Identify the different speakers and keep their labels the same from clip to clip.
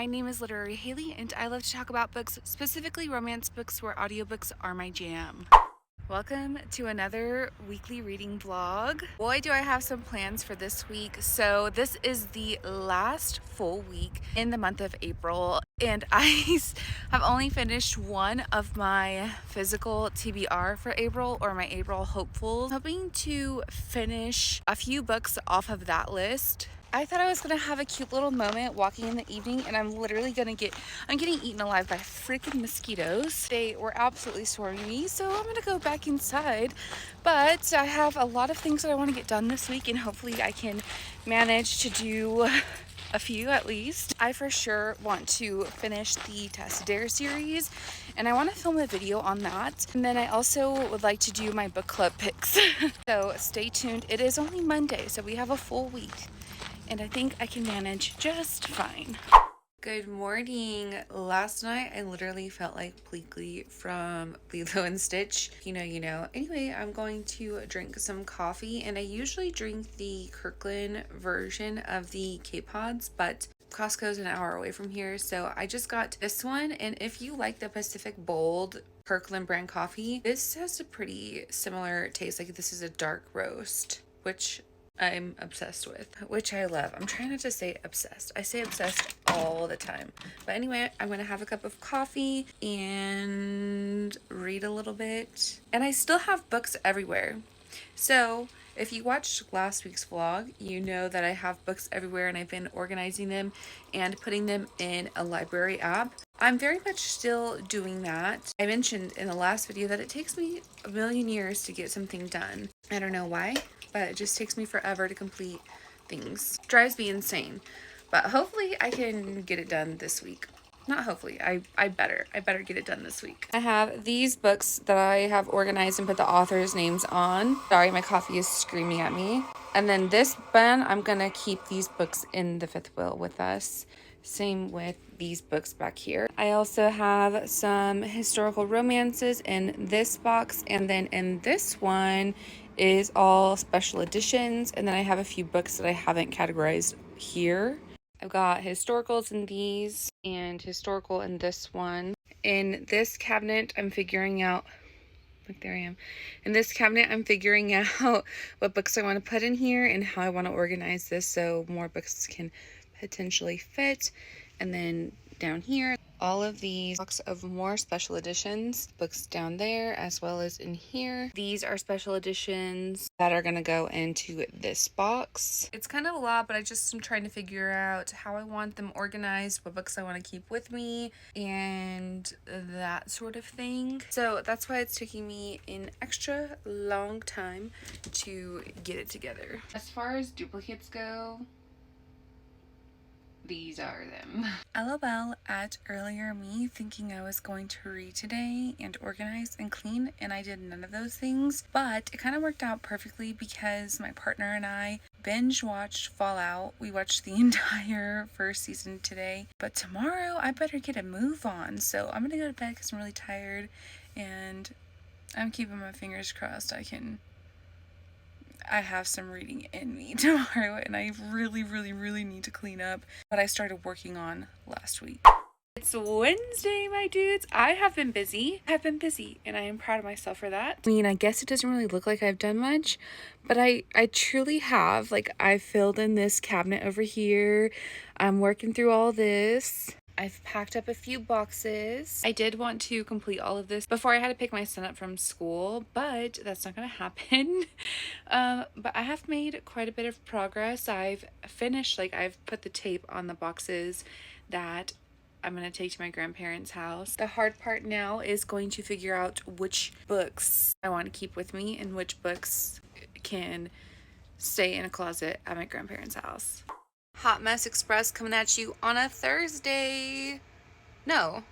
Speaker 1: My name is Literary Haley, and I love to talk about books, specifically romance books where audiobooks are my jam. Welcome to another weekly reading vlog. Boy, do I have some plans for this week. So this is the last full week in the month of April, and I have only finished one of my physical TBR for April, or my April hopefuls. I'm hoping to finish a few books off of that list. I thought I was gonna have a cute little moment walking in the evening, and I'm literally I'm getting eaten alive by freaking mosquitoes. They were absolutely swarming me, so I'm gonna go back inside. But I have a lot of things that I want to get done this week, and hopefully I can manage to do a few at least. I for sure want to finish the Test Dare series, and I want to film a video on that. And then I also would like to do my book club picks. So stay tuned. It is only Monday, so we have a full week, and I think I can manage just fine. Good morning. Last night I literally felt like Pleakley from Lilo and Stitch. You know. Anyway, I'm going to drink some coffee, and I usually drink the Kirkland version of the K-Pods, but Costco's an hour away from here, so I just got this one. And if you like the Pacific Bold Kirkland brand coffee, this has a pretty similar taste. Like, this is a dark roast, which I'm obsessed with, which I love. I'm trying not to say obsessed. I say obsessed all the time. But anyway, I'm gonna have a cup of coffee and read a little bit. And I still have books everywhere. So if you watched last week's vlog, you know that I have books everywhere, and I've been organizing them and putting them in a library app. I'm very much still doing that. I mentioned in the last video that it takes me a million years to get something done. I don't know why, but it just takes me forever to complete things. Drives me insane. But hopefully I can get it done this week. Not hopefully, I better get it done this week. I have these books that I have organized and put the authors' names on. Sorry, my coffee is screaming at me. And then this bin, I'm gonna keep these books in the fifth wheel with us. Same with these books back here. I also have some historical romances in this box, and then in this one is all special editions, and then I have a few books that I haven't categorized here. I've got historicals in these and historical in this one. In this cabinet, I'm figuring out, look, there I am. In this cabinet, I'm figuring out what books I want to put in here and how I want to organize this so more books can potentially fit. And then down here, all of these box of more special editions, books down there as well as in here. These are special editions that are going to go into this box. It's kind of a lot, but I just am trying to figure out how I want them organized, what books I want to keep with me, and that sort of thing. So that's why it's taking me an extra long time to get it together. As far as duplicates go, these are them. LOL at earlier me thinking I was going to read today and organize and clean, and I did none of those things, but it kind of worked out perfectly because my partner and I binge watched Fallout. We watched the entire first season today, but tomorrow I better get a move on, so I'm gonna go to bed because I'm really tired, and I'm keeping my fingers crossed I have some reading in me tomorrow, and I really need to clean up what I started working on last week. It's Wednesday, my dudes. I have been busy, and I am proud of myself for that. I mean, I guess it doesn't really look like I've done much, but I truly have. Like, I filled in this cabinet over here. I'm working through all this. I've packed up a few boxes. I did want to complete all of this before I had to pick my son up from school, but that's not going to happen. But I have made quite a bit of progress. I've finished, I've put the tape on the boxes that I'm going to take to my grandparents' house. The hard part now is going to figure out which books I want to keep with me and which books can stay in a closet at my grandparents' house. Hot Mess Express coming at you on a Thursday. No,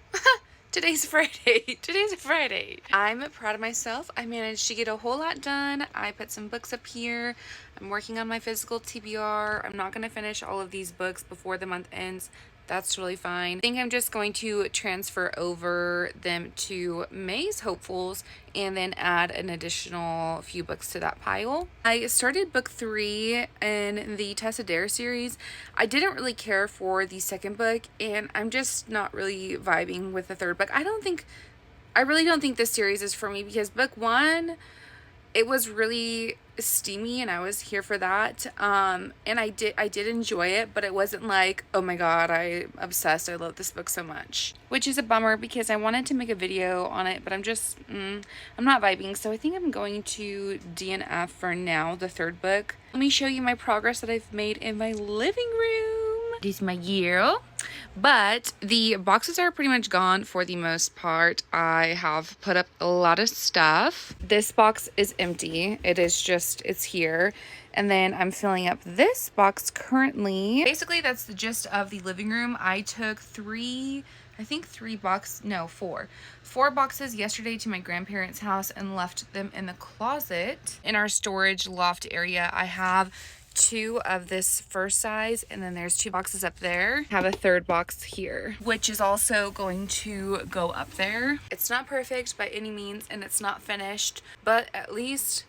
Speaker 1: today's Friday. Today's a Friday. I'm proud of myself. I managed to get a whole lot done. I put some books up here. I'm working on my physical TBR. I'm not going to finish all of these books before the month ends. that's really fine. I think I'm just going to transfer over them to May's Hopefuls and then add an additional few books to that pile. I started book 3 in the Tessa Dare series. I didn't really care for the second book, and I'm just not really vibing with the third book. I really don't think this series is for me, because book 1, it was really steamy and I was here for that. And I did enjoy it, but it wasn't like, oh my god, I'm obsessed, I love this book so much. Which is a bummer, because I wanted to make a video on it, but I'm just, I'm not vibing. So I think I'm going to DNF for now, the third book. Let me show you my progress that I've made in my living room. This is my year. But the boxes are pretty much gone for the most part. I have put up a lot of stuff. This box is empty. It's here. And then I'm filling up this box currently. Basically, that's the gist of the living room. I took four boxes yesterday to my grandparents' house and left them in the closet. In our storage loft area, I have 2 of this first size, and then there's 2 boxes up there. I have a third box here, which is also going to go up there. It's not perfect by any means, and it's not finished, but at least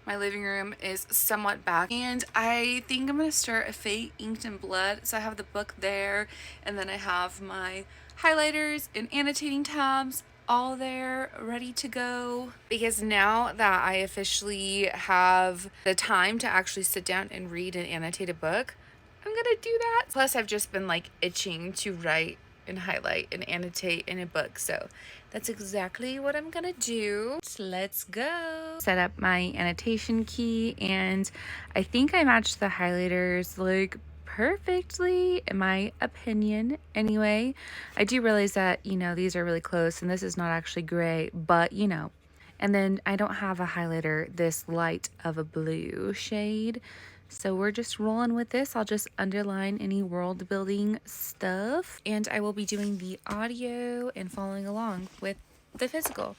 Speaker 1: my living room is somewhat back. And I think I'm gonna start a Fate Inked in Blood. So I have the book there, and then I have my highlighters and annotating tabs all there ready to go, because now that I officially have the time to actually sit down and read and annotate a book, I'm gonna do that. Plus, I've just been like itching to write and highlight and annotate in a book, so that's exactly what I'm gonna do. So let's go. Set up my annotation key, and I think I matched the highlighters like perfectly, in my opinion. Anyway, I do realize that, these are really close and this is not actually gray, but and then I don't have a highlighter this light of a blue shade, so we're just rolling with this. I'll just underline any world building stuff, and I will be doing the audio and following along with the physical.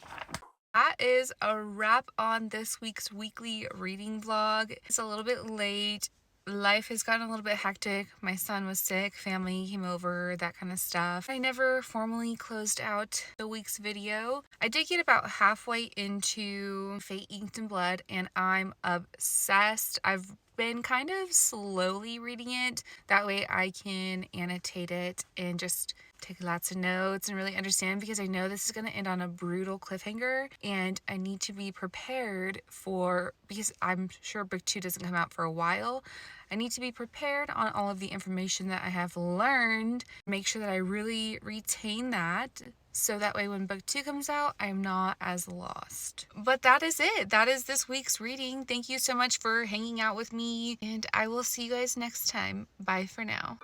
Speaker 1: That is a wrap on this week's weekly reading vlog. It's a little bit late. Life has gotten a little bit hectic. My son was sick, family came over, that kind of stuff. I never formally closed out the week's video. I did get about halfway into Fate Inked in Blood, and I'm obsessed. I've been kind of slowly reading it. That way I can annotate it and just take lots of notes and really understand, because I know this is going to end on a brutal cliffhanger, and I need to be prepared because I'm sure book 2 doesn't come out for a while. I need to be prepared on all of the information that I have learned, make sure that I really retain that, so that way when book 2 comes out, I'm not as lost. But that is it. That is this week's reading. Thank you so much for hanging out with me, and I will see you guys next time. Bye for now.